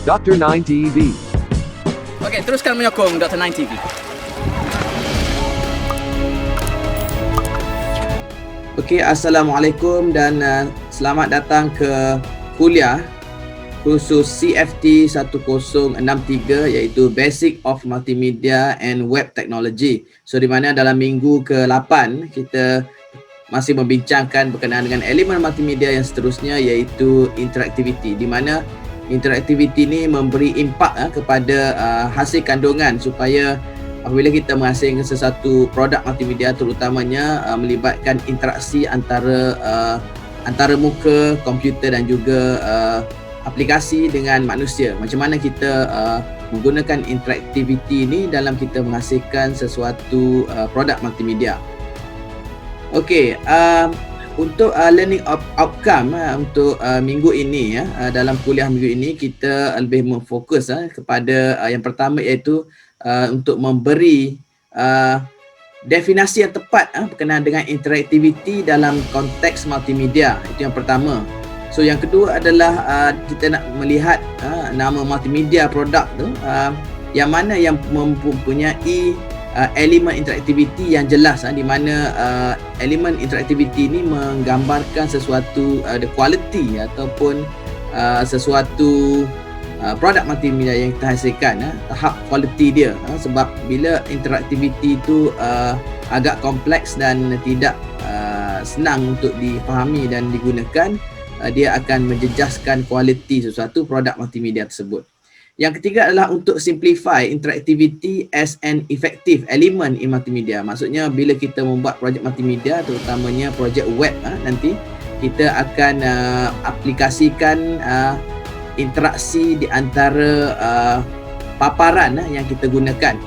Dr. 9 TV. Okey, teruskan menyokong Dr. 9 TV. Okey, Assalamualaikum dan selamat datang ke kuliah khusus CFT 1063 iaitu Basic of Multimedia and Web Technology. So di mana dalam minggu ke-8 kita masih membincangkan berkenaan dengan elemen multimedia yang seterusnya iaitu interactivity, di mana interactivity ni memberi impak kepada hasil kandungan supaya apabila kita menghasilkan sesuatu produk multimedia terutamanya melibatkan interaksi antara muka, komputer dan juga aplikasi dengan manusia. Macam mana kita menggunakan interactivity ni dalam kita menghasilkan sesuatu produk multimedia. Okey, untuk learning outcome untuk minggu ini dalam kuliah minggu ini kita lebih memfokus kepada yang pertama iaitu untuk memberi definisi yang tepat berkenaan dengan interactivity dalam konteks multimedia. Itu yang pertama. So yang kedua adalah kita nak melihat nama multimedia produk tu yang mana yang mempunyai elemen interactivity yang jelas, di mana elemen interactivity ni menggambarkan sesuatu the quality ataupun sesuatu produk multimedia yang kita hasilkan, tahap quality dia, sebab bila interactivity itu agak kompleks dan tidak senang untuk difahami dan digunakan, dia akan menjejaskan kualiti sesuatu produk multimedia tersebut. Yang ketiga adalah untuk simplify interactivity as an effective element in multimedia. Maksudnya bila kita membuat projek multimedia, terutamanya projek web, nanti kita akan aplikasikan interaksi di antara paparan yang kita gunakan.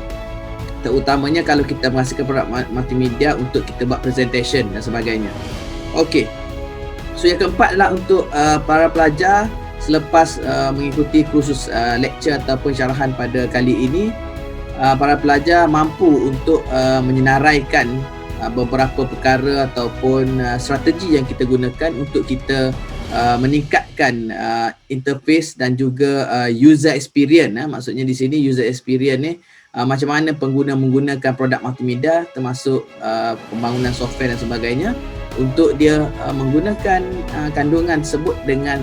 Terutamanya kalau kita menghasilkan produk multimedia untuk kita buat presentation dan sebagainya. Okey. So yang keempat adalah untuk para pelajar selepas mengikuti kursus lecture ataupun syarahan pada kali ini, para pelajar mampu untuk menyenaraikan beberapa perkara ataupun strategi yang kita gunakan untuk kita meningkatkan interface dan juga user experience. Maksudnya di sini user experience ni macam mana pengguna menggunakan produk multimedia termasuk pembangunan software dan sebagainya untuk dia menggunakan kandungan tersebut dengan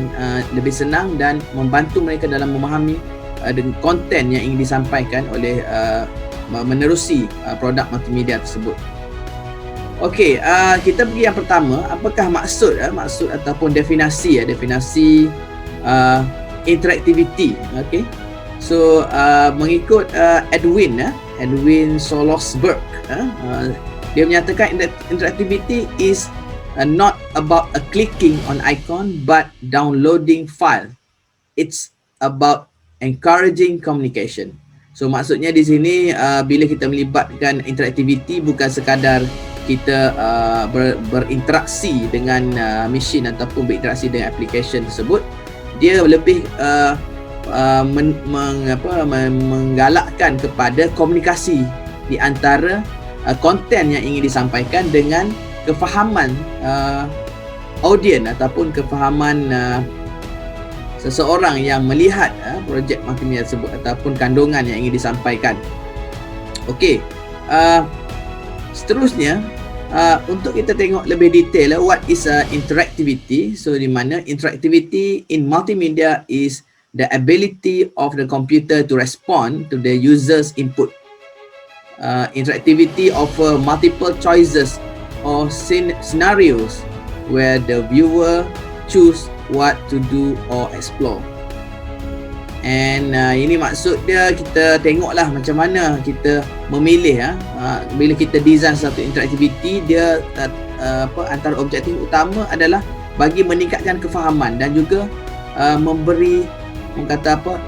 lebih senang dan membantu mereka dalam memahami dengan konten yang ingin disampaikan oleh menerusi produk multimedia tersebut. Okey, kita pergi yang pertama, apakah maksud ataupun definisi interactivity. Okey. So mengikut Edwin Solosberg, dia menyatakan interactivity is not about a clicking on icon but downloading file. It's about encouraging communication. So maksudnya di sini bila kita melibatkan interactivity bukan sekadar kita berinteraksi dengan mesin ataupun berinteraksi dengan application tersebut, dia lebih menggalakkan kepada komunikasi di antara konten yang ingin disampaikan dengan kefahaman audien ataupun kefahaman seseorang yang melihat projek multimedia tersebut ataupun kandungan yang ingin disampaikan. Okey, seterusnya untuk kita tengok lebih detail what is interactivity. So di mana interactivity in multimedia is the ability of the computer to respond to the user's input. Interactivity offer multiple choices or scenarios where the viewer choose what to do or explore. And ini maksud dia, kita tengoklah macam mana kita memilih bila kita design satu interactivity, dia antara objektif utama adalah bagi meningkatkan kefahaman dan juga memberi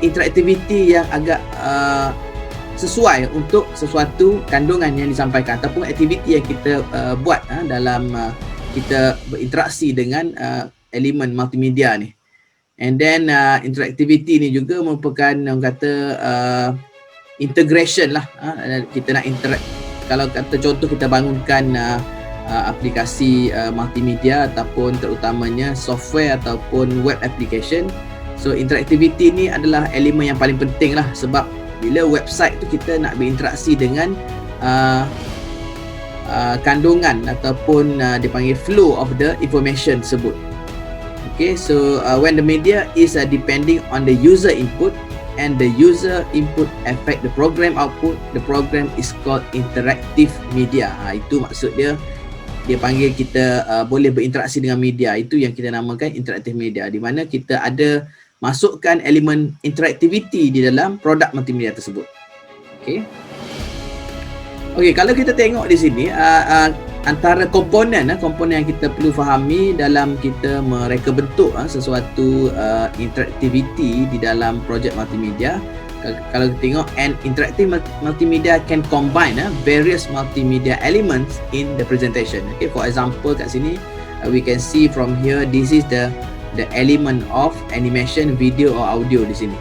interactivity yang agak sesuai untuk sesuatu kandungan yang disampaikan ataupun aktiviti yang kita buat dalam kita berinteraksi dengan elemen multimedia ni. And then interactivity ni juga merupakan integration lah. Kita nak interact, kalau kata contoh kita bangunkan aplikasi multimedia ataupun terutamanya software ataupun web application. So interactivity ni adalah elemen yang paling penting lah, sebab bila website tu kita nak berinteraksi dengan kandungan ataupun dipanggil flow of the information tersebut. Okay, so when the media is depending on the user input and the user input affect the program output, the program is called interactive media. Itu maksud dia panggil kita boleh berinteraksi dengan media. Itu yang kita namakan interactive media, di mana kita ada masukkan elemen interactivity di dalam produk multimedia tersebut. Okey, kalau kita tengok di sini antara komponen yang kita perlu fahami dalam kita mereka bentuk sesuatu interactivity di dalam projek multimedia. Kalau kita tengok, an interactive multimedia can combine various multimedia elements in the presentation. Okay, for example kat sini we can see from here, this is the element of animation, video or audio di sini.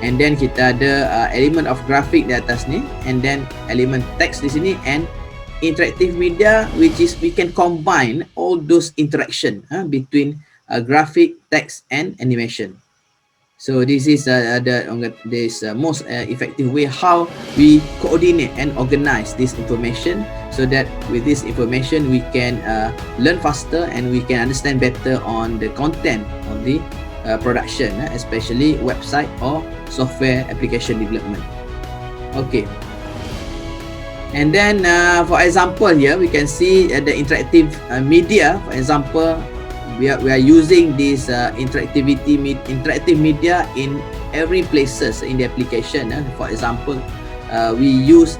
And then kita ada element of graphic di atas ni, and then element text di sini, and interactive media, which is we can combine all those interaction between graphic, text and animation. So this is this most effective way how we coordinate and organize this information, so that with this information we can learn faster and we can understand better on the content of the production, especially website or software application development. Okay. And then for example here we can see the interactive media. For example, we are using this interactive media in every places in the application. For example, we use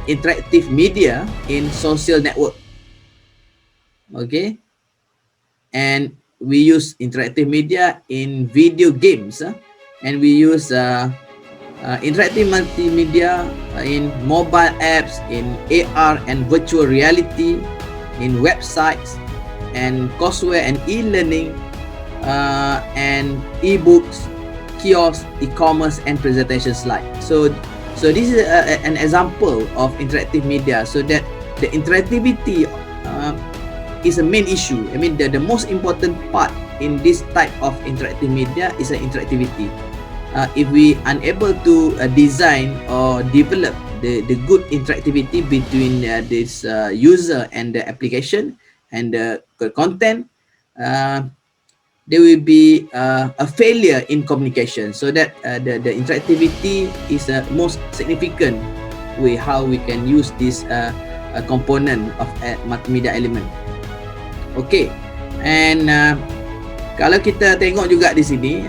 interactive media in social network. Okay, and we use interactive media in video games, and we use interactive multimedia in mobile apps, in AR and virtual reality, in websites and courseware and e-learning, and e-books, kiosks, e-commerce and presentation slide. So this is an example of interactive media, so that the interactivity is a main issue. I mean the most important part in this type of interactive media is interactivity. If we unable to design or develop the good interactivity between this user and the application and the content, there will be a failure in communication. So that the interactivity is the most significant way how we can use this component of multimedia element. Okay, and kalau kita tengok juga di sini,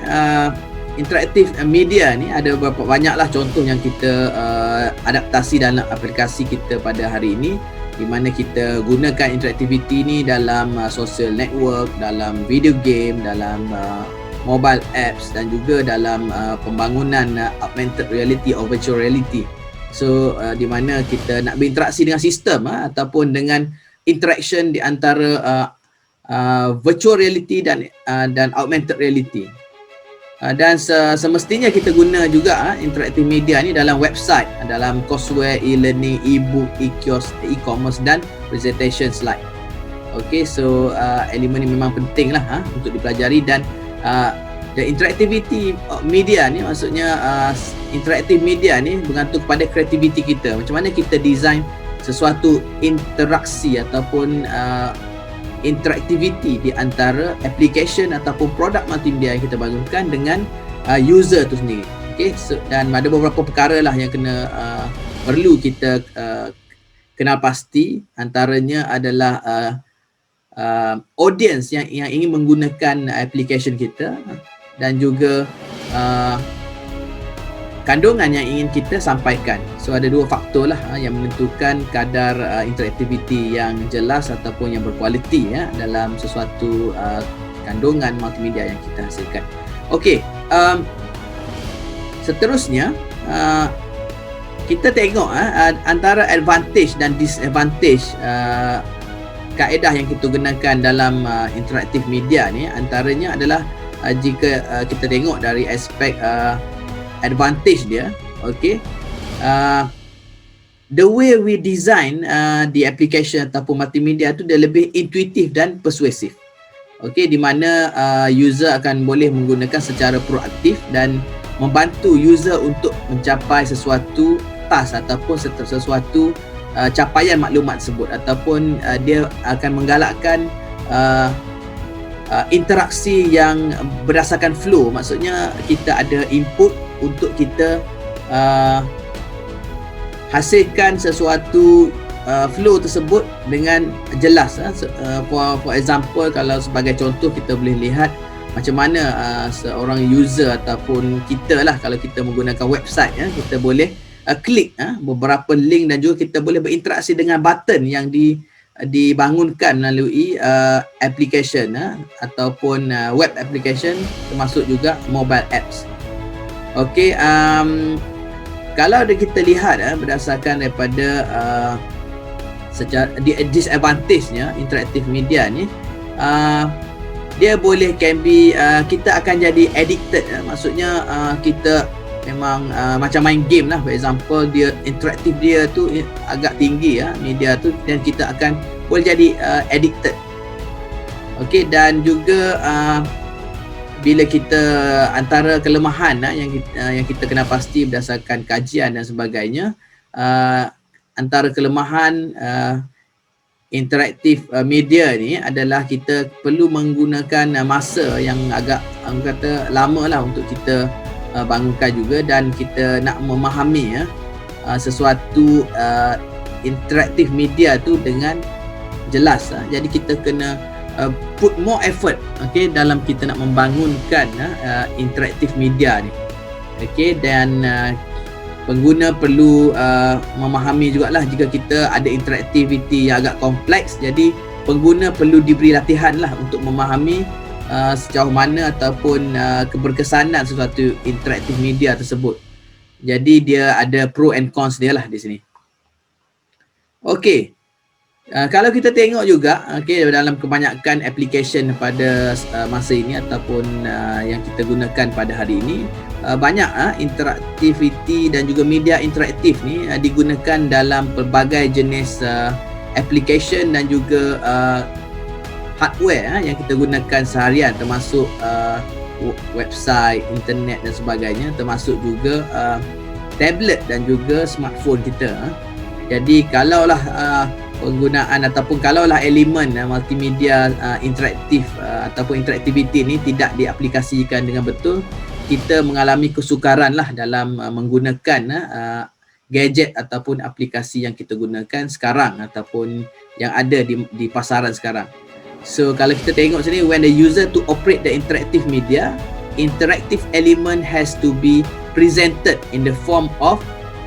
interactive media ni ada beberapa banyaklah contoh yang kita adaptasi dalam aplikasi kita pada hari ini, di mana kita gunakan interactivity ni dalam social network, dalam video game, dalam mobile apps dan juga dalam pembangunan augmented reality or virtual reality. So di mana kita nak berinteraksi dengan sistem ataupun dengan interaction di antara virtual reality dan augmented reality. Dan semestinya kita guna juga interactive media ni dalam website, dalam courseware, e-learning, e-book, e-kiosk, e-commerce dan presentation slide. Okay, so elemen ni memang penting lah untuk dipelajari. Dan the interactivity media ni, maksudnya interactive media ni bergantung kepada kreativiti kita. Macam mana kita design sesuatu interaksi ataupun interactivity di antara application ataupun produk multimedia yang kita bangunkan dengan user tu sendiri. Okay, so, dan ada beberapa perkara lah yang perlu kita kenal pasti. Antaranya adalah audience yang ingin menggunakan application kita, dan juga kandungan yang ingin kita sampaikan. So ada dua faktor lah yang menentukan kadar interactivity yang jelas ataupun yang berkualiti dalam sesuatu kandungan multimedia yang kita hasilkan. Okey, seterusnya kita tengok antara advantage dan disadvantage kaedah yang kita gunakan dalam interactive media ni. Antaranya adalah jika kita tengok dari aspek advantage dia, okay, the way we design the application ataupun multimedia tu dia lebih intuitif dan persuasif. Okey, di mana user akan boleh menggunakan secara proaktif dan membantu user untuk mencapai sesuatu task ataupun sesuatu capaian maklumat tersebut, ataupun dia akan menggalakkan interaksi yang berdasarkan flow. Maksudnya kita ada input untuk kita hasilkan sesuatu flow tersebut dengan jelas. For example, kalau sebagai contoh kita boleh lihat macam mana seorang user ataupun kita lah, kalau kita menggunakan website, kita boleh klik beberapa link dan juga kita boleh berinteraksi dengan button yang dibangunkan melalui application ataupun web application, termasuk juga mobile apps. Okey, kalau kita lihat berdasarkan daripada secara disadvantage-nya interaktif media ni, dia boleh kita akan jadi addicted. Maksudnya kita memang macam main game lah. For example, dia interaktif dia tu agak tinggi media tu, dan kita akan boleh jadi addicted. Okey, dan juga bila kita antara kelemahan yang kita kena pasti berdasarkan kajian dan sebagainya, antara kelemahan interaktif media ni adalah kita perlu menggunakan masa yang agak kata lama lah untuk kita bangunkan juga, dan kita nak memahami sesuatu interaktif media tu dengan jelas. Jadi kita kena put more effort dalam kita nak membangunkan interaktif media ni. Dan pengguna perlu memahami jugalah jika kita ada interaktiviti yang agak kompleks. Jadi pengguna perlu diberi latihan lah untuk memahami sejauh mana ataupun keberkesanan sesuatu interaktif media tersebut. Jadi dia ada pro and cons dia lah di sini. Okey, kalau kita tengok juga dalam kebanyakan application pada masa ini ataupun yang kita gunakan pada hari ini, banyak interaktiviti dan juga media interaktif ni digunakan dalam pelbagai jenis application dan juga hardware yang kita gunakan seharian, termasuk website, internet dan sebagainya, termasuk juga tablet dan juga smartphone kita. Jadi kalaulah penggunaan ataupun kalaulah elemen multimedia interaktif ataupun interaktiviti ni tidak diaplikasikan dengan betul, kita mengalami kesukaran lah dalam menggunakan gadget ataupun aplikasi yang kita gunakan sekarang ataupun yang ada di pasaran sekarang. So kalau kita tengok sini, when the user to operate the interactive media, interactive element has to be presented in the form of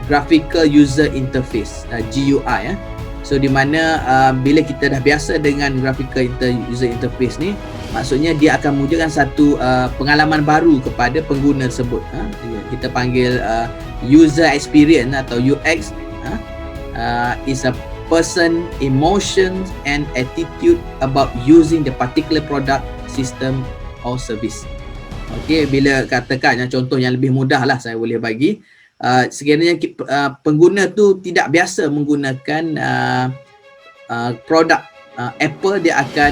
graphical user interface, GUI. So di mana bila kita dah biasa dengan graphical user interface ni, maksudnya dia akan mewujudkan satu pengalaman baru kepada pengguna tersebut. Kita panggil user experience atau UX. Is a person emotions and attitude about using the particular product, system or service. Okey, bila katakan contoh yang lebih mudah lah saya boleh bagi, sekiranya pengguna tu tidak biasa menggunakan produk Apple, dia akan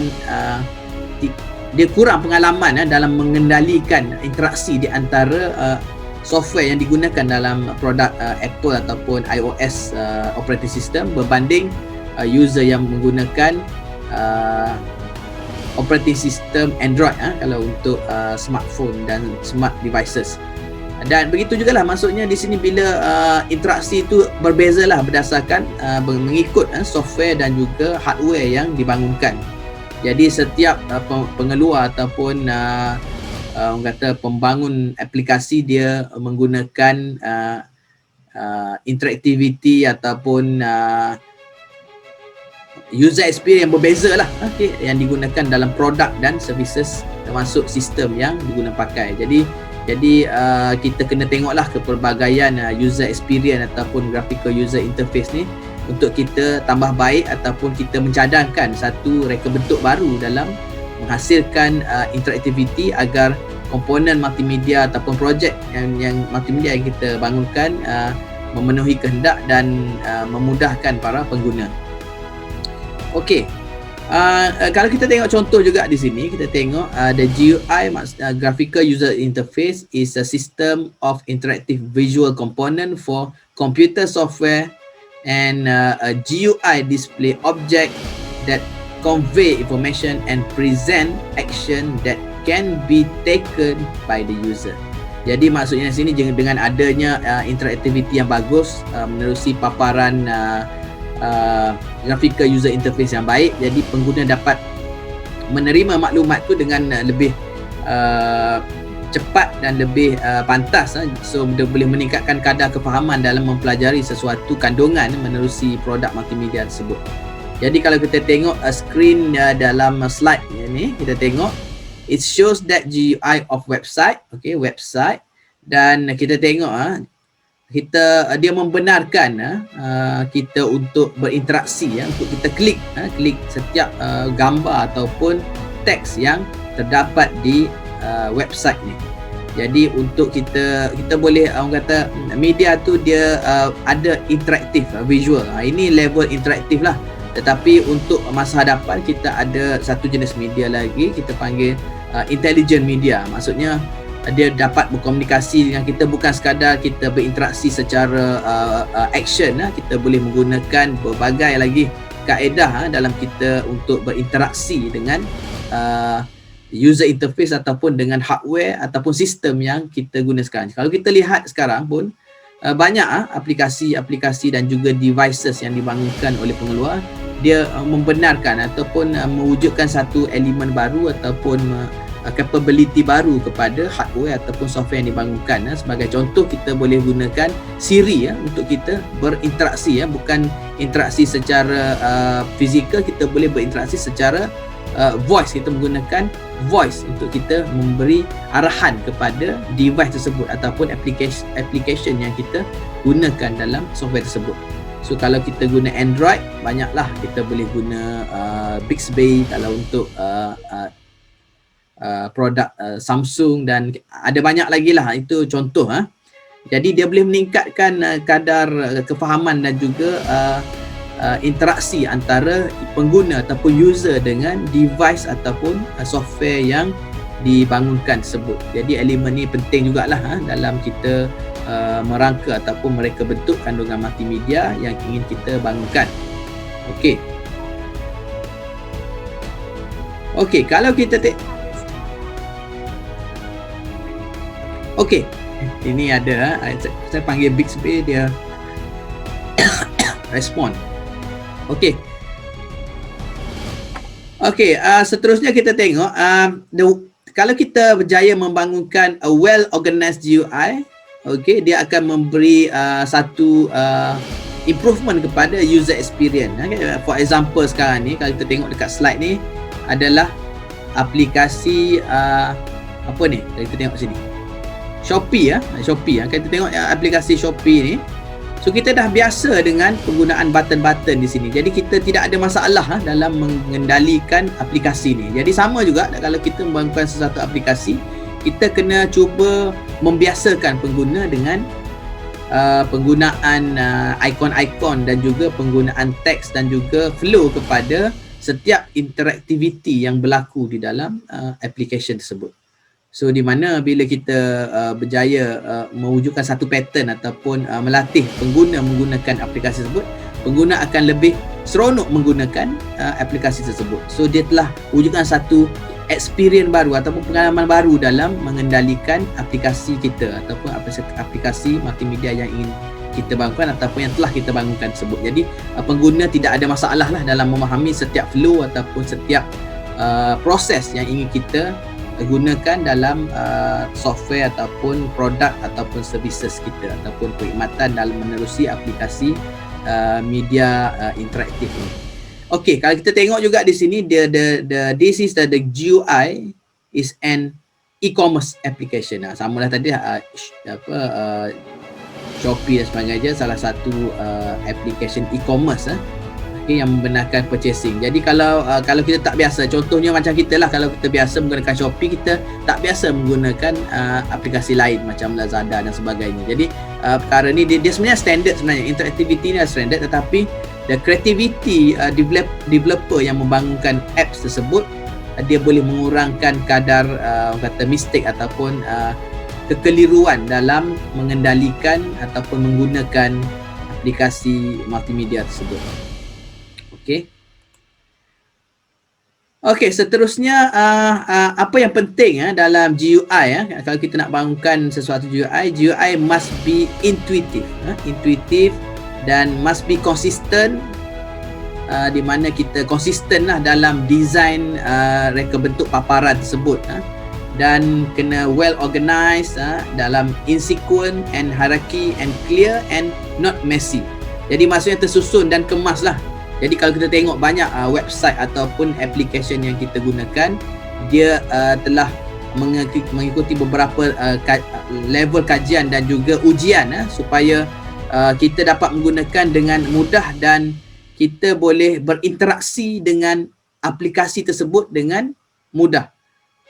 dia kurang pengalaman dalam mengendalikan interaksi di antara software yang digunakan dalam produk Apple ataupun iOS operating system berbanding user yang menggunakan operating system Android kalau untuk smartphone dan smart devices. Dan begitu jugalah, maksudnya di sini bila interaksi itu berbezalah berdasarkan mengikut software dan juga hardware yang dibangunkan. Jadi setiap pengeluar ataupun orang kata pembangun aplikasi, dia menggunakan interactivity ataupun user experience yang berbeza lah yang digunakan dalam produk dan services, termasuk sistem yang digunakan pakai. Jadi kita kena tengoklah kepelbagaian user experience ataupun graphical user interface ni untuk kita tambah baik ataupun kita mencadangkan satu reka bentuk baru dalam menghasilkan interactivity agar komponen multimedia ataupun projek yang multimedia yang kita bangunkan memenuhi kehendak dan memudahkan para pengguna. Okey, Kalau kita tengok contoh juga di sini, kita tengok the GUI, graphical user interface, is a system of interactive visual component for computer software, and a GUI display object that convey information and present action that can be taken by the user. Jadi maksudnya di sini dengan adanya interactivity yang bagus menerusi paparan graphical user interface yang baik, jadi pengguna dapat menerima maklumat tu dengan lebih cepat dan lebih pantas. So dia boleh meningkatkan kadar kefahaman dalam mempelajari sesuatu kandungan menerusi produk multimedia tersebut. Jadi kalau kita tengok screen dalam slide ni, kita tengok it shows that GUI of website, okay, website, dan kita tengok dia membenarkan kita untuk berinteraksi, untuk kita klik setiap gambar ataupun teks yang terdapat di website ni. Jadi untuk kita boleh orang kata media tu dia ada interaktif, visual. Ini level interaktif lah. Tetapi untuk masa hadapan kita ada satu jenis media lagi, kita panggil intelligent media. Maksudnya dia dapat berkomunikasi dengan kita, bukan sekadar kita berinteraksi secara action. Kita boleh menggunakan berbagai lagi kaedah dalam kita untuk berinteraksi dengan user interface ataupun dengan hardware ataupun sistem yang kita guna sekarang. Kalau kita lihat sekarang pun banyak aplikasi-aplikasi dan juga devices yang dibangunkan oleh pengeluar, dia membenarkan ataupun mewujudkan satu elemen baru ataupun capability baru kepada hardware ataupun software yang dibangunkan. Sebagai contoh, kita boleh gunakan Siri untuk kita berinteraksi, bukan interaksi secara fizikal, kita boleh berinteraksi secara voice. Kita menggunakan voice untuk kita memberi arahan kepada device tersebut ataupun application yang kita gunakan dalam software tersebut. So kalau kita guna Android, banyaklah kita boleh guna Bixby. Kalau untuk produk Samsung, dan ada banyak lagi lah, itu contoh. Jadi dia boleh meningkatkan kadar kefahaman dan juga interaksi antara pengguna ataupun user dengan device ataupun software yang dibangunkan tersebut. Jadi elemen ni penting jugalah dalam kita merangka ataupun mereka bentuk kandungan multimedia yang ingin kita bangunkan. Okey, kalau kita ini ada saya panggil Bixby, dia respon. Seterusnya kita tengok kalau kita berjaya membangunkan a well organized GUI, dia akan memberi satu improvement kepada user experience. For example sekarang ni, kalau kita tengok dekat slide ni adalah aplikasi apa ni, kalau kita tengok sini Shopee. Kalau kita tengok aplikasi Shopee ni, so kita dah biasa dengan penggunaan button-button di sini. Jadi kita tidak ada masalah dalam mengendalikan aplikasi ni. Jadi sama juga kalau kita membangunkan sesuatu aplikasi, kita kena cuba membiasakan pengguna dengan penggunaan ikon-ikon dan juga penggunaan teks dan juga flow kepada setiap interaktiviti yang berlaku di dalam application tersebut. So di mana bila kita berjaya mewujudkan satu pattern ataupun melatih pengguna menggunakan aplikasi tersebut, pengguna akan lebih seronok menggunakan aplikasi tersebut. So dia telah wujudkan satu experience baru ataupun pengalaman baru dalam mengendalikan aplikasi kita ataupun aplikasi multimedia yang ingin kita bangunkan ataupun yang telah kita bangunkan tersebut. Jadi pengguna tidak ada masalah lah dalam memahami setiap flow ataupun setiap proses yang ingin kita gunakan dalam software ataupun produk ataupun services kita ataupun perkhidmatan dalam menerusi aplikasi media interaktif ini. Kalau kita tengok juga di sini, this is the GUI is an e-commerce application. Samalah tadi Shopee dan sebagainya, salah satu application e-commerce yang membenarkan purchasing. Jadi kalau kita tak biasa, contohnya macam kita lah, kalau kita biasa menggunakan Shopee, kita tak biasa menggunakan aplikasi lain macam Lazada dan sebagainya. Jadi perkara ni dia sebenarnya standard, sebenarnya interaktiviti ni standard, tetapi The creativity developer yang membangunkan apps tersebut, dia boleh mengurangkan kadar kata mistake ataupun kekeliruan dalam mengendalikan ataupun menggunakan aplikasi multimedia tersebut. Okey. Okey, seterusnya apa yang penting dalam GUI kalau kita nak bangunkan sesuatu GUI must be intuitive, intuitive dan must be consistent, di mana kita konsisten lah dalam design reka bentuk paparan tersebut, dan kena well organized dalam in sequence and hierarchy and clear and not messy. Jadi maksudnya tersusun dan kemas lah. Jadi kalau kita tengok banyak website ataupun application yang kita gunakan, dia telah mengikuti beberapa level kajian dan juga ujian supaya kita dapat menggunakan dengan mudah dan kita boleh berinteraksi dengan aplikasi tersebut dengan mudah.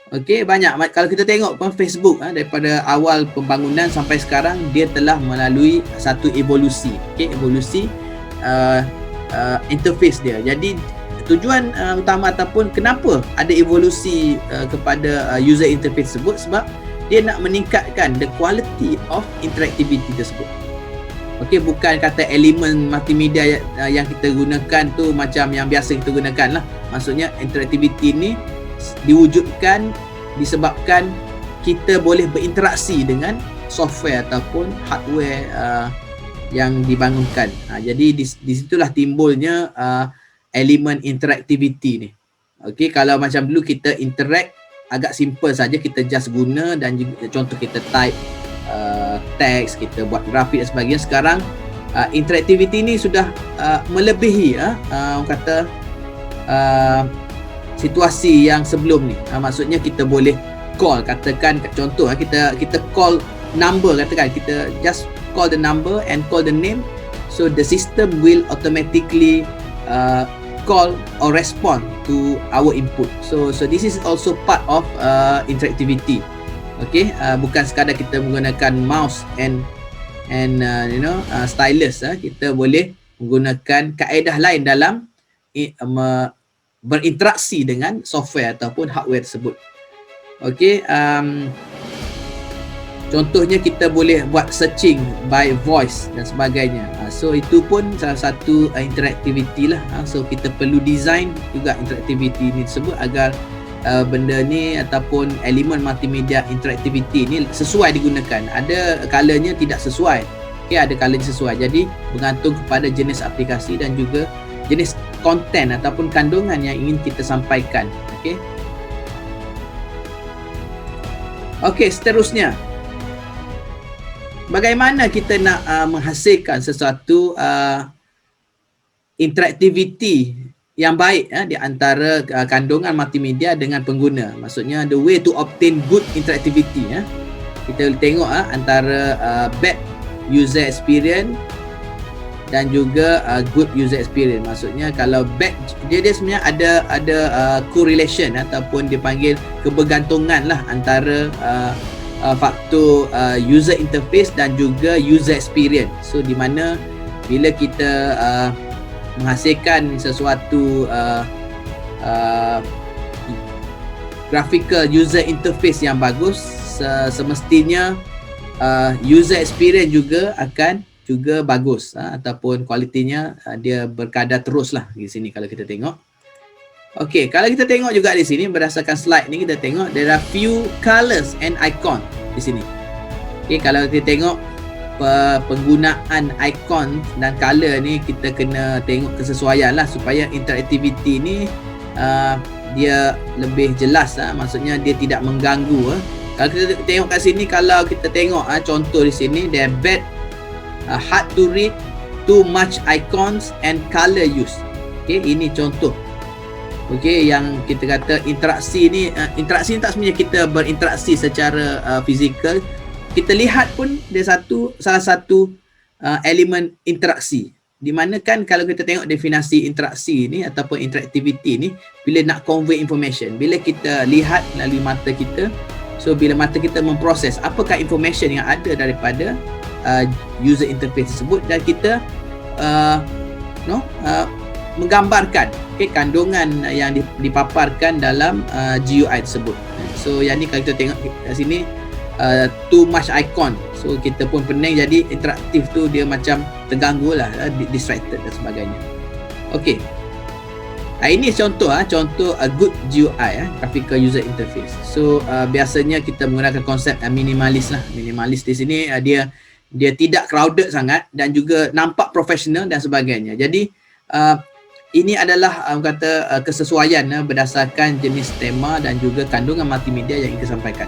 Okey, banyak. Kalau kita tengok pun Facebook daripada awal pembangunan sampai sekarang, dia telah melalui satu evolusi. Okey, evolusi interface dia. Jadi tujuan utama ataupun kenapa ada evolusi kepada user interface tersebut, sebab dia nak meningkatkan the quality of interactivity tersebut. Okey, bukan kata elemen multimedia yang kita gunakan tu macam yang biasa kita gunakan lah. Maksudnya interactivity ni diwujudkan disebabkan kita boleh berinteraksi dengan software ataupun hardware yang dibangunkan. Jadi di situlah timbulnya elemen interactivity ni. Okey, kalau macam dulu kita interact agak simple saja, kita just guna dan juga, contoh kita type teks, kita buat grafik dan sebagainya. Sekarang interactivity ni sudah melebihi orang kata situasi yang sebelum ni. Maksudnya kita boleh call, katakan contoh kita call number, katakan kita just call the number and call the name, so the system will automatically call or respond to our input. So this is also part of interactivity. Okay, bukan sekadar kita menggunakan mouse and stylus. Kita boleh menggunakan kaedah lain dalam berinteraksi dengan software ataupun hardware tersebut. Okay, contohnya kita boleh buat searching by voice dan sebagainya. So itu pun salah satu interactivity lah. So kita perlu design juga interactivity ni tersebut agar benda ni ataupun elemen multimedia interactivity ni sesuai digunakan. Ada kalanya tidak sesuai. Okay, ada kalanya sesuai. Jadi bergantung kepada jenis aplikasi dan juga jenis konten ataupun kandungan yang ingin kita sampaikan. Okay. Okay, seterusnya. Bagaimana kita nak menghasilkan sesuatu interactivity yang baik di antara kandungan multimedia dengan pengguna. Maksudnya the way to obtain good interactivity. Kita tengok antara bad user experience dan juga good user experience. Maksudnya kalau bad, dia sebenarnya ada correlation ataupun dipanggil kebergantungan lah antara faktor user interface dan juga user experience. So di mana bila kita menghasilkan sesuatu graphical user interface yang bagus, semestinya user experience juga akan juga bagus, ataupun kualitinya dia berkadar terus lah di sini kalau kita tengok. Okey, kalau kita tengok juga di sini berdasarkan slide ni, kita tengok there are few colors and icon di sini. Okey, kalau kita tengok penggunaan icon dan color ni, kita kena tengok kesesuaian lah supaya interactivity ni dia lebih jelas. Maksudnya dia tidak mengganggu. Kalau kita tengok kat sini, kalau kita tengok contoh di sini, there bad, hard to read, too much icons and color use. Okey, ini contoh. Okey, yang kita kata interaksi ni tak sebenarnya kita berinteraksi secara fizikal. Kita lihat pun dia salah satu elemen interaksi. Di mana kan kalau kita tengok definisi interaksi ni ataupun interactivity ni, bila nak convey information, bila kita lihat melalui mata kita, so bila mata kita memproses apakah information yang ada daripada user interface tersebut, dan kita menggambarkan kandungan yang dipaparkan dalam GUI tersebut. So yang ni kalau kita tengok kat sini too much icon, so kita pun pening, jadi interaktif tu dia macam terganggu lah, distracted dan sebagainya. Okey, ini contoh a good GUI, graphical user interface. So biasanya kita menggunakan konsep minimalis lah. Minimalis di sini dia tidak crowded sangat dan juga nampak profesional dan sebagainya. Jadi ini adalah kesesuaian berdasarkan jenis tema dan juga kandungan multimedia yang ingin sampaikan.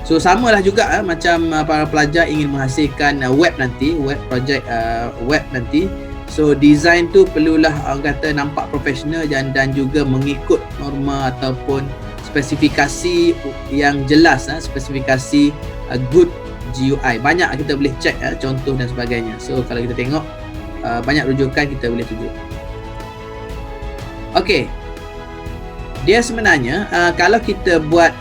So samalah juga macam para pelajar ingin menghasilkan web projek web nanti. So design tu perlulah nampak profesional dan juga mengikut norma ataupun spesifikasi yang jelas, spesifikasi good GUI. Banyak kita boleh check contoh dan sebagainya. So kalau kita tengok banyak rujukan kita boleh tunjuk. Okey, dia sebenarnya kalau kita buat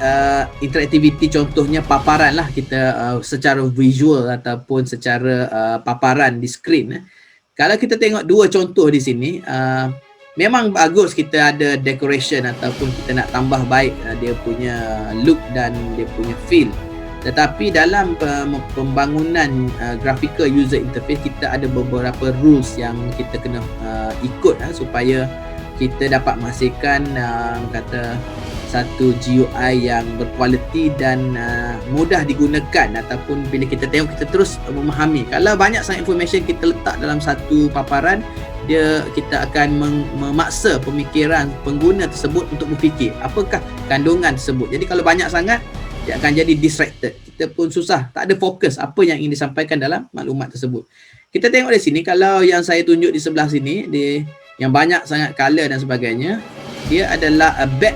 interaktiviti, contohnya paparan lah, kita secara visual ataupun secara paparan di skrin. Kalau kita tengok dua contoh di sini, memang bagus kita ada decoration ataupun kita nak tambah baik dia punya look dan dia punya feel. Tetapi dalam pembangunan graphical user interface, kita ada beberapa rules yang kita kena ikut supaya kita dapat menghasilkan satu GUI yang berkualiti dan mudah digunakan, ataupun bila kita tengok kita terus memahami. Kalau banyak sangat information kita letak dalam satu paparan, kita akan memaksa pemikiran pengguna tersebut untuk berfikir apakah kandungan tersebut. Jadi kalau banyak sangat, dia akan jadi distracted. Kita pun susah, tak ada fokus apa yang ingin disampaikan dalam maklumat tersebut. Kita tengok di sini, kalau yang saya tunjuk di sebelah sini, yang banyak sangat color dan sebagainya, dia adalah a bad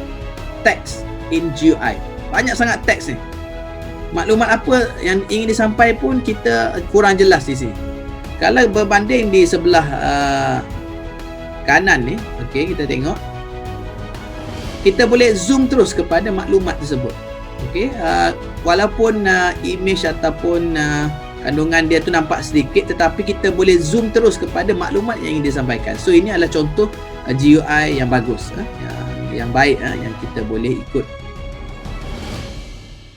text in GUI. Banyak sangat teks ni. Maklumat apa yang ingin disampaikan pun kita kurang jelas di sini. Kalau berbanding di sebelah kanan ni, okey, kita tengok, kita boleh zoom terus kepada maklumat tersebut. Okey, walaupun image ataupun kandungan dia tu nampak sedikit, tetapi kita boleh zoom terus kepada maklumat yang ingin disampaikan. So ini adalah contoh GUI yang bagus, yang baik, yang kita boleh ikut.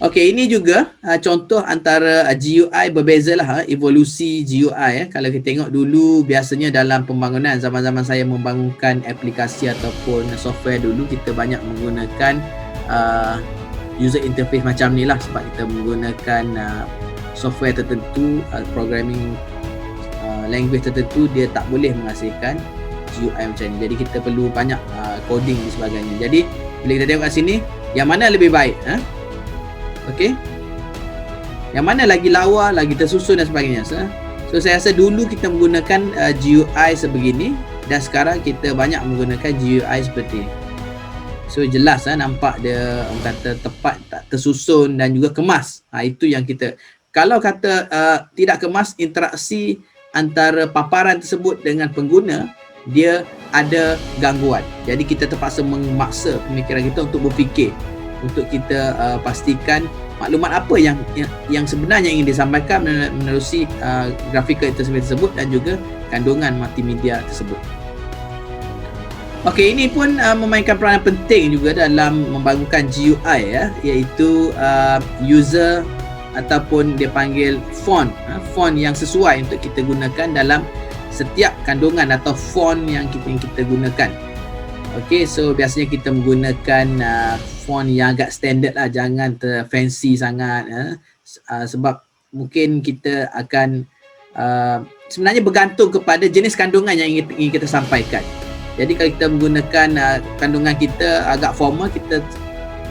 Okey, ini juga contoh antara GUI berbezalah, evolusi GUI. Kalau kita tengok dulu, biasanya dalam pembangunan, zaman-zaman saya membangunkan aplikasi ataupun software dulu, kita banyak menggunakan user interface macam ni lah, sebab kita menggunakan software tertentu, programming language tertentu, dia tak boleh menghasilkan GUI macam ni. Jadi kita perlu banyak coding dan sebagainya. Jadi bila kita tengok kat sini, yang mana lebih baik? Okey, yang mana lagi lawa, lagi tersusun dan sebagainya. So saya rasa dulu kita menggunakan GUI sebegini, dan sekarang kita banyak menggunakan GUI seperti ini. So jelas nampak dia kata tepat, tak tersusun dan juga kemas. Itu yang kita, kalau kata tidak kemas, interaksi antara paparan tersebut dengan pengguna, dia ada gangguan. Jadi kita terpaksa memaksa pemikiran kita untuk berfikir, untuk kita pastikan maklumat apa yang sebenarnya ingin disampaikan menerusi graphical interface tersebut dan juga kandungan multimedia tersebut. Okey, ini pun memainkan peranan penting juga dalam membangunkan GUI, iaitu user ataupun dia panggil font yang sesuai untuk kita gunakan dalam setiap kandungan atau font yang kita gunakan. Okey, so biasanya kita menggunakan font yang agak standard lah, jangan fancy sangat, sebab mungkin kita akan sebenarnya bergantung kepada jenis kandungan yang ingin kita sampaikan. Jadi kalau kita menggunakan kandungan kita agak formal, kita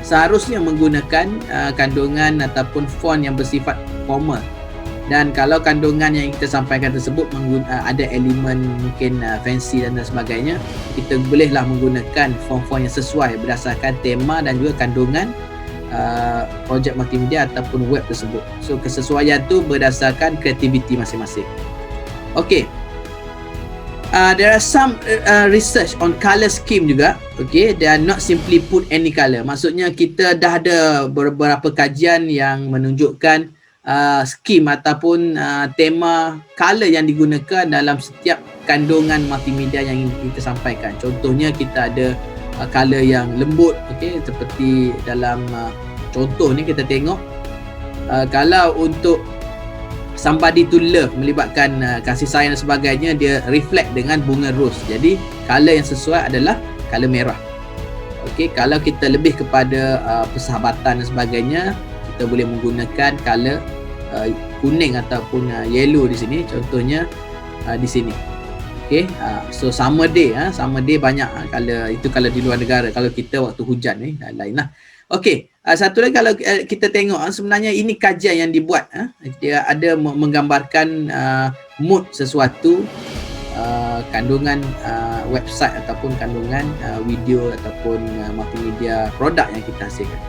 seharusnya menggunakan kandungan ataupun font yang bersifat formal. Dan kalau kandungan yang kita sampaikan tersebut ada elemen mungkin fancy dan sebagainya, kita bolehlah menggunakan font-font yang sesuai berdasarkan tema dan juga kandungan projek multimedia ataupun web tersebut. So kesesuaian tu berdasarkan kreativiti masing-masing. Okey. There are some research on color scheme juga. Okay, they are not simply put any color. Maksudnya kita dah ada beberapa kajian yang menunjukkan skim ataupun tema color yang digunakan dalam setiap kandungan multimedia yang ingin kita sampaikan. Contohnya kita ada color yang lembut, okey, seperti dalam contoh ni kita tengok kalau untuk somebody to love melibatkan kasih sayang dan sebagainya, dia reflect dengan bunga ros. Jadi color yang sesuai adalah color merah. Okey, kalau kita lebih kepada persahabatan dan sebagainya, kita boleh menggunakan color kuning ataupun yellow di sini, contohnya di sini. Okey, so summer day banyak color, itu kalau di luar negara. Kalau kita waktu hujan ni lain lah. Okey, satu lagi kalau kita tengok sebenarnya ini kajian yang dibuat, dia ada menggambarkan mood sesuatu, kandungan website ataupun kandungan video ataupun multimedia produk yang kita hasilkan.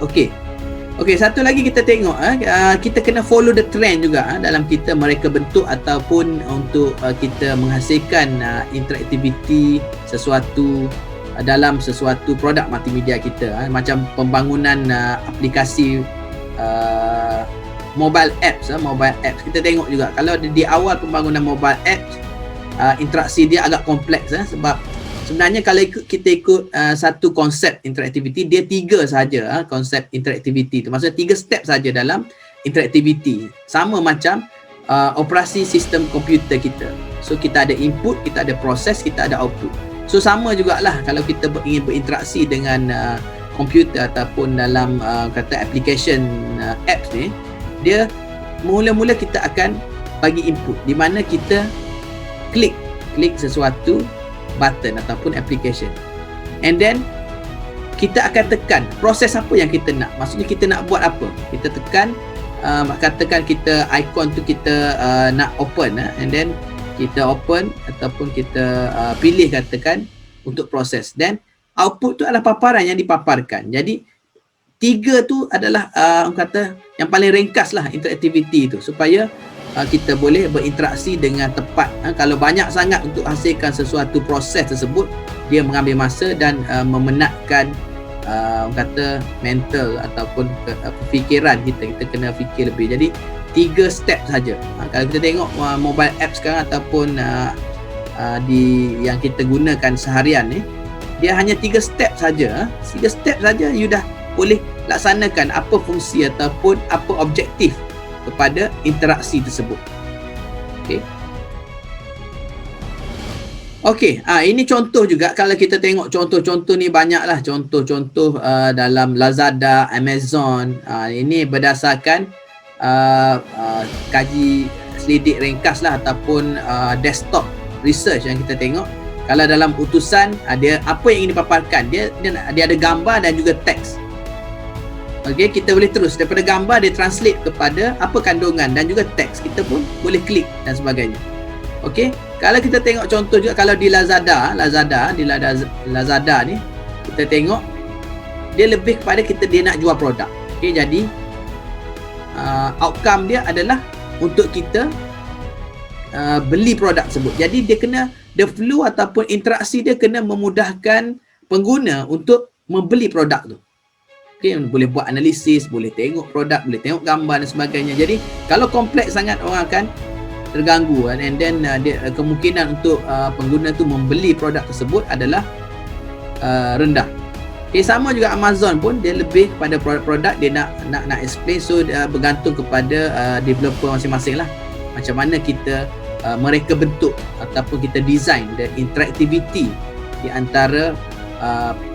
Okey, satu lagi kita tengok kita kena follow the trend juga dalam kita mereka bentuk ataupun untuk kita menghasilkan interaktiviti sesuatu dalam sesuatu produk multimedia kita, macam pembangunan aplikasi mobile apps. Kita tengok juga kalau di awal pembangunan mobile apps, interaksi dia agak kompleks sebab sebenarnya kalau kita ikut satu konsep interaktiviti, dia 3 sahaja konsep interaktiviti tu. Maksudnya 3 step saja dalam interaktiviti. Sama macam operasi sistem komputer kita. So kita ada input, kita ada proses, kita ada output. So sama jugalah kalau kita ingin berinteraksi dengan komputer ataupun dalam kata application apps ni, dia mula-mula kita akan bagi input di mana kita klik sesuatu button ataupun application, and then kita akan tekan proses apa yang kita nak. Maksudnya kita nak buat apa, kita tekan katakan kita icon tu kita nak open, and then kita open ataupun kita pilih katakan untuk proses, dan output tu adalah paparan yang dipaparkan. Jadi 3 tu adalah orang kata yang paling ringkas lah interaktiviti tu, supaya kita boleh berinteraksi dengan tepat. Kalau banyak sangat untuk hasilkan sesuatu proses tersebut, dia mengambil masa dan memenatkan orang kata mental ataupun fikiran kita kena fikir lebih. Jadi 3 step saja. Kalau kita tengok mobile app sekarang ataupun di yang kita gunakan seharian ni, dia hanya 3 step saja. 3 step saja you dah boleh laksanakan apa fungsi ataupun apa objektif kepada interaksi tersebut. Okey, ini contoh juga. Kalau kita tengok contoh-contoh ni banyaklah contoh-contoh dalam Lazada, Amazon. Ini berdasarkan kaji selidik ringkas lah ataupun desktop research yang kita tengok. Kalau dalam utusan dia apa yang ingin dipaparkan, dia ada gambar dan juga teks. Okey, kita boleh terus daripada gambar dia translate kepada apa kandungan dan juga teks. Kita pun boleh klik dan sebagainya. Okey, kalau kita tengok contoh juga kalau di Lazada ni, kita tengok dia lebih kepada dia nak jual produk. Okey, jadi outcome dia adalah untuk kita beli produk tersebut. Jadi dia kena, the flow ataupun interaksi dia kena memudahkan pengguna untuk membeli produk tu. Okay, boleh buat analisis, boleh tengok produk, boleh tengok gambar dan sebagainya. Jadi kalau kompleks sangat, orang akan terganggu, and then kemungkinan untuk pengguna tu membeli produk tersebut adalah rendah. Okay, sama juga Amazon pun dia lebih kepada produk dia nak explain, so bergantung kepada developer masing-masing lah. Macam mana kita mereka bentuk ataupun kita design the interactivity di antara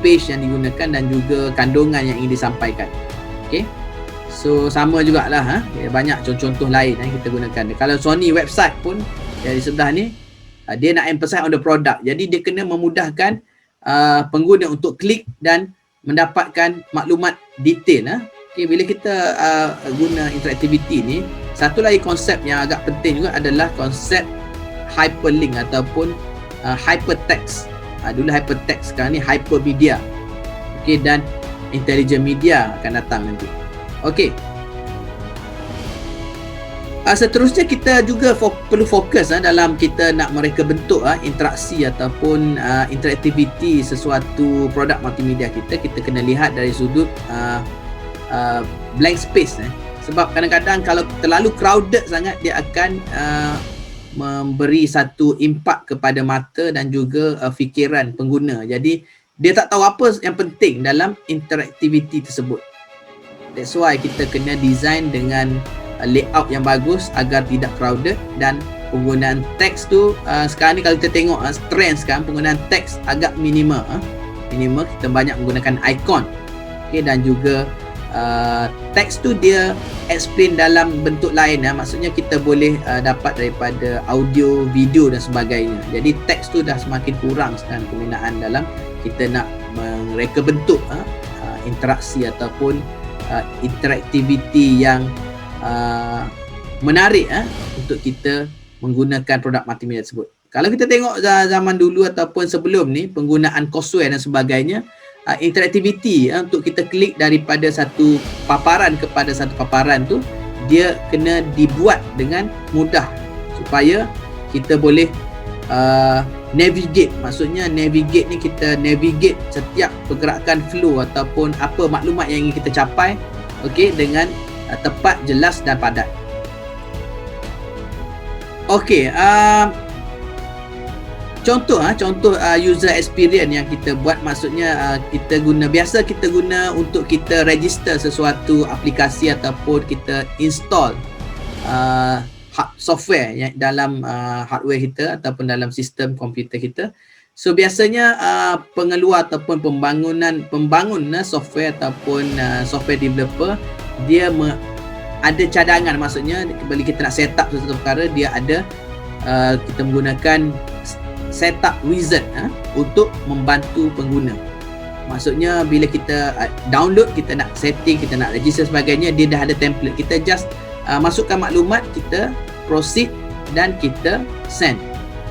page yang digunakan dan juga kandungan yang ingin disampaikan. Okay, so sama jugalah banyak contoh-contoh lain yang kita gunakan. Kalau Sony website pun di sebelah ni, dia nak emphasize on the product, jadi dia kena memudahkan pengguna untuk klik dan mendapatkan maklumat detail. Okay, bila kita guna interactivity ni, satu lagi konsep yang agak penting juga adalah konsep hyperlink ataupun hypertext. Dulu hypertext, sekarang ni hypermedia. Okey, dan intelligent media akan datang nanti. Okey. Seterusnya kita juga perlu fokus dalam kita nak mereka bentuk interaksi ataupun interaktiviti sesuatu produk multimedia kita. Kita kena lihat dari sudut blank space. Sebab kadang-kadang kalau terlalu crowded sangat, dia akan memberi satu impak kepada mata dan juga fikiran pengguna. Jadi dia tak tahu apa yang penting dalam interaktiviti tersebut. That's why kita kena design dengan layout yang bagus agar tidak crowded, dan penggunaan teks tu sekarang ni kalau kita tengok trend sekarang, penggunaan teks agak minimal. Kita banyak menggunakan icon. Okay, dan juga teks tu dia explain dalam bentuk lain. Maksudnya kita boleh dapat daripada audio, video dan sebagainya. Jadi teks tu dah semakin kurang sekarang penggunaan dalam kita nak mereka bentuk interaksi ataupun interaktiviti yang menarik untuk kita menggunakan produk multimedia tersebut. Kalau kita tengok zaman dulu ataupun sebelum ni, penggunaan courseware dan sebagainya, interaktiviti untuk kita klik daripada satu paparan kepada satu paparan tu, dia kena dibuat dengan mudah supaya kita boleh navigate. Maksudnya navigate ni, kita navigate setiap pergerakan flow ataupun apa maklumat yang ingin kita capai, okey, dengan tepat, jelas dan padat. Okey, contoh user experience yang kita buat, maksudnya kita guna untuk kita register sesuatu aplikasi ataupun kita install software yang dalam hardware kita ataupun dalam sistem komputer kita. So biasanya pengeluar ataupun pembangun software ataupun software developer, dia ada cadangan. Maksudnya bila kita nak set up sesuatu perkara, dia ada kita menggunakan setup wizard untuk membantu pengguna. Maksudnya bila kita download, kita nak setting, kita nak register sebagainya, dia dah ada template. Kita just masukkan maklumat, kita proceed dan kita send.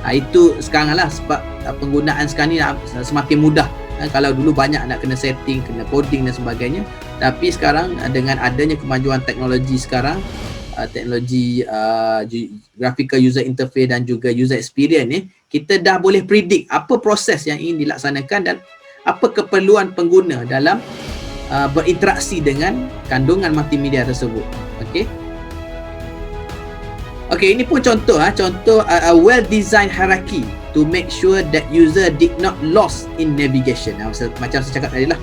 Itu sekarang lah, sebab penggunaan sekarang ni semakin mudah. Kalau dulu banyak nak kena setting, kena coding dan sebagainya, tapi sekarang dengan adanya kemajuan teknologi sekarang, teknologi graphical user interface dan juga user experience ni, kita dah boleh predict apa proses yang ingin dilaksanakan dan apa keperluan pengguna dalam berinteraksi dengan kandungan multimedia tersebut. Okey, ini pun contoh a well-designed hierarchy to make sure that user did not lost in navigation. Macam saya cakap tadi lah.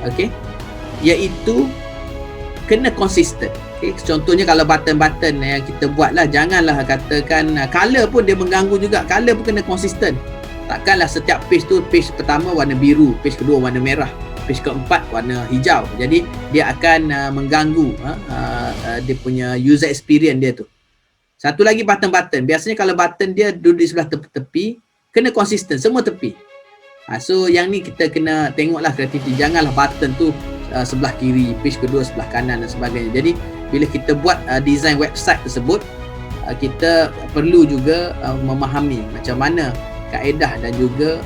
Okey, iaitu kena konsisten. Okay, contohnya kalau button-button yang kita buat lah, janganlah katakan color pun dia mengganggu juga. Color pun kena konsisten. Takkanlah setiap page tu, page pertama warna biru, page kedua warna merah, page keempat warna hijau. Jadi dia akan mengganggu dia punya user experience dia tu. Satu lagi button-button. Biasanya kalau button dia duduk di sebelah tepi, kena konsisten semua tepi. So yang ni kita kena tengoklah kreativiti. Janganlah button tu sebelah kiri, page kedua sebelah kanan dan sebagainya. Jadi bila kita buat design website tersebut, kita perlu juga memahami macam mana kaedah dan juga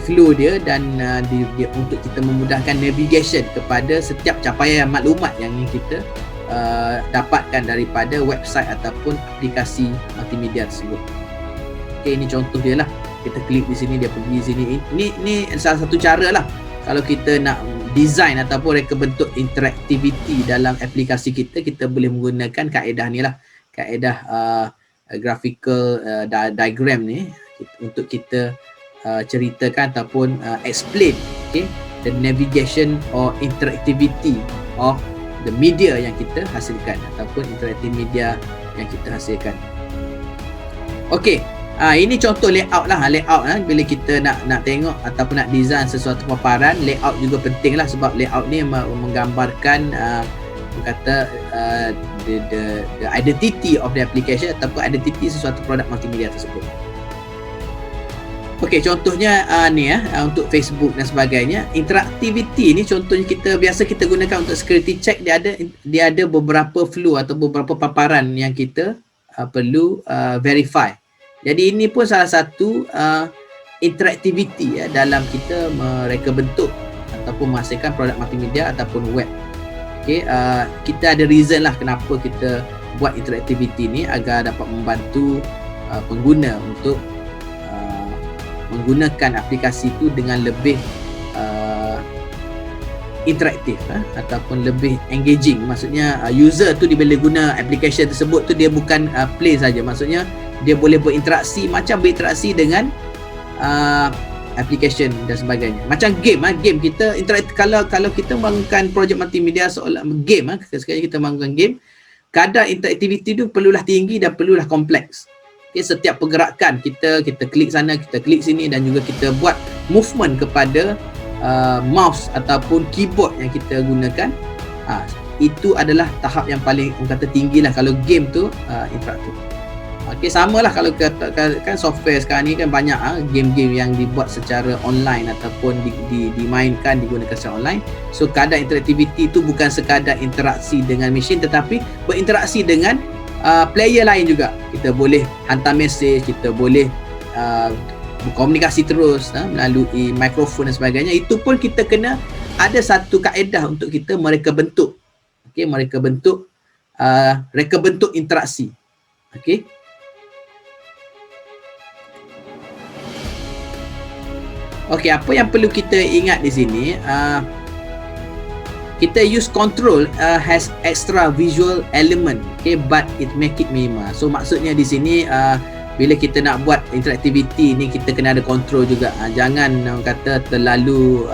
flow dia, dan dia untuk kita memudahkan navigation kepada setiap capaian maklumat yang ingin kita dapatkan daripada website ataupun aplikasi multimedia tersebut. Okey, ini contoh dia lah. Kita klik di sini, dia pergi sini. Ini salah satu cara lah kalau kita nak design ataupun reka bentuk interaktiviti dalam aplikasi kita. Kita boleh menggunakan kaedah ni lah, kaedah graphical diagram ni untuk kita ceritakan ataupun explain the navigation or interactivity of the media yang kita hasilkan ataupun interaktif media yang kita hasilkan. Okey, ini contoh layout lah. Bila kita nak tengok ataupun nak design sesuatu paparan, layout juga penting lah, sebab layout ni menggambarkan the identity of the application ataupun identity sesuatu produk multimedia tersebut. Okey, contohnya ni untuk Facebook dan sebagainya. Interaktiviti ni contohnya biasa kita gunakan untuk security check. Dia ada beberapa flow atau beberapa paparan yang kita perlu verify. Jadi ini pun salah satu interaktiviti dalam kita mereka bentuk ataupun menghasilkan produk multimedia ataupun web. Okey, kita ada reason lah kenapa kita buat interaktiviti ni, agar dapat membantu pengguna untuk menggunakan aplikasi itu dengan lebih interaktif ataupun lebih engaging. Maksudnya user tu dia boleh guna application tersebut tu, dia bukan play saja, maksudnya dia boleh berinteraksi dengan application dan sebagainya. Macam game game kita interaktif. Kalau kita bangunkan projek multimedia seolah game sekali kita bangunkan game, kadar interaktiviti tu perlulah tinggi dan perlulah kompleks. Okay, setiap pergerakan kita klik sana, kita klik sini, dan juga kita buat movement kepada mouse ataupun keyboard yang kita gunakan. Itu adalah tahap yang paling kata tinggi lah kalau game tu interaktif. Okey, samalah kalau katakan software sekarang ni kan banyak game-game yang dibuat secara online ataupun dimainkan, digunakan secara online. So kadar interaktiviti itu bukan sekadar interaksi dengan mesin, tetapi berinteraksi dengan player lain juga. Kita boleh hantar mesej, kita boleh berkomunikasi terus melalui mikrofon dan sebagainya. Itu pun kita kena ada satu kaedah untuk kita mereka bentuk. Okey, mereka bentuk interaksi. Okey. Okey, apa yang perlu kita ingat di sini, kita use control has extra visual element, okay, but it make it minimal. So maksudnya di sini bila kita nak buat interaktiviti ni, kita kena ada control juga. Jangan orang kata terlalu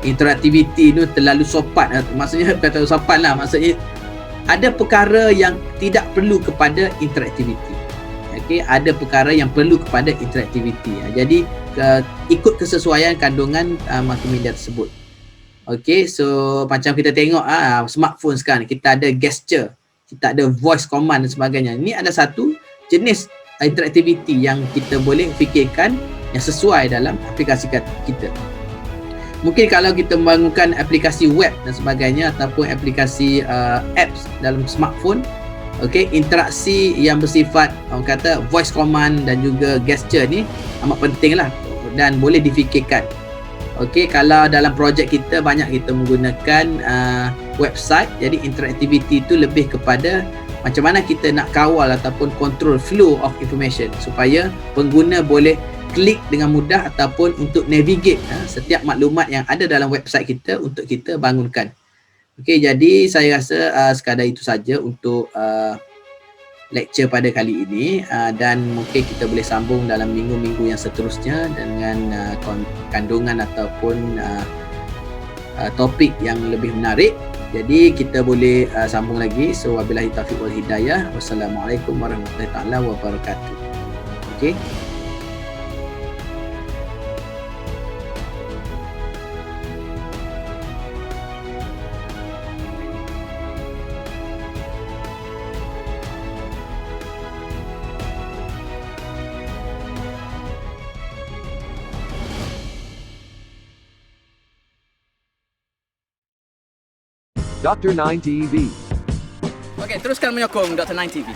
interaktiviti tu terlalu sopan. Maksudnya kata sopan lah, maksudnya ada perkara yang tidak perlu kepada interaktiviti. Okay, ada perkara yang perlu kepada interaktiviti. Jadi ikut kesesuaian kandungan multimedia tersebut. Okay, so macam kita tengok smartphone sekarang, kita ada gesture, kita ada voice command dan sebagainya. Ini ada satu jenis interaktiviti yang kita boleh fikirkan yang sesuai dalam aplikasi kita. Mungkin kalau kita membangunkan aplikasi web dan sebagainya ataupun aplikasi apps dalam smartphone, okey, interaksi yang bersifat orang kata voice command dan juga gesture ni amat penting lah dan boleh difikirkan. Okey, kalau dalam projek kita banyak kita menggunakan website, jadi interaktiviti itu lebih kepada macam mana kita nak kawal ataupun control flow of information supaya pengguna boleh klik dengan mudah ataupun untuk navigate setiap maklumat yang ada dalam website kita untuk kita bangunkan. Okey, jadi saya rasa sekadar itu saja untuk lecture pada kali ini, dan mungkin kita boleh sambung dalam minggu-minggu yang seterusnya dengan kandungan ataupun topik yang lebih menarik. Jadi kita boleh sambung lagi. So wabillahi taufiq wal hidayah. Wassalamualaikum warahmatullahi taala wabarakatuh. Okey. Dr. 9 TV. Okey, teruskan menyokong Dr. 9 TV.